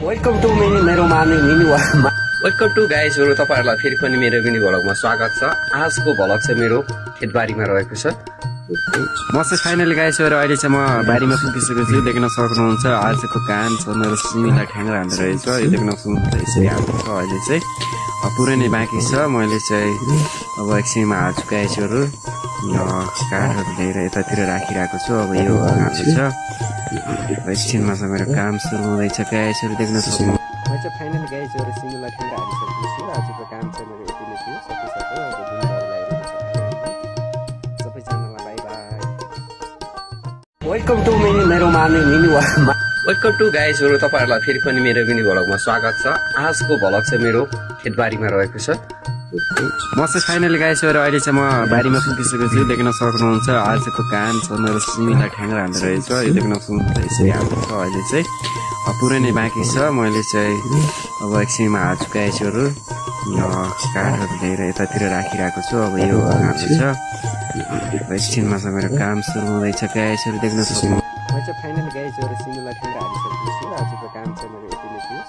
Welcome to मेरो mini welcome to गाइजहरु, तपाईहरुलाई फेरि पनि मेरो मिनी भ्लगमा स्वागत छ। आजको भ्लग चाहिँ मेरो खेतबारीमा रहेको छ। म चाहिँ फाइनली गाइजहरु अहिले चाहिँ म बारीमा पुगिसकेको छु। देख्न सक्नुहुन्छ आजको काम छ मेरो सिमीलाई ठ्याङ्ग्रा हान्दै रहेछ। यो देख्न सक्नुहुन्छ यसरी हाल्नु छ। अहिले चाहिँ पुरै नै बाँकी छ। मैले चाहिँ अब एकछिनमा हाल्छु गाइजहरु। काठहरु लिएर यतातिर राखिरहेको छु। अब यो हाल्छु छ। एकछिनमा चाहिँ मेरो काम सुरु हुँदैछ गाइजहरु, देख्न सक्नुहुन्छ। म चाहिँ फाइनली गाइजहरु सिमीलाई ठ्याङ्ग्रा हालिसकेको छु। आजको काम चाहिँ मेरो यति नै थियो। सकिसक्यो। अब दिनभरि लगाइरहेको छ। सबैजनालाई बाइ बाइ। वेलकम टु मेरो मिनी वेलकम टु गाइजहरु, तपाईहरुलाई फेरि पनि मेरो मिनी भ्लगमा स्वागत छ। आजको भ्लग चाहिँ मेरो खेतबारीमा रहेको छ। म चाहिँ फाइनली गाइजहरु अहिले चाहिँ म बारीमा पुगिसकेको छु। देख्न सक्नुहुन्छ आजको काम छ मेरो सिमीलाई ठ्याङ्ग्रा हान्दै रहेछ। यो देख्न सक्नुहुन्छ यसरी हाल्नु छ। अहिले चाहिँ पुरै नै बाँकी छ। मैले चाहिँ अब एकछिनमा हाल्छु गाइजहरु। काठहरु लिएर यतातिर राखिरहेको छु। अब यो हाल्छु छ। एकछिनमा चाहिँ मेरो काम सुरु हुँदैछ गाइजहरु, देख्न सक्नुहुन्छ। म चाहिँ फाइनली गाइजहरु सिमीलाई ठ्याङ्ग्रा हालिसकेको छु। आजको काम चाहिँ मेरो यति नै थियो।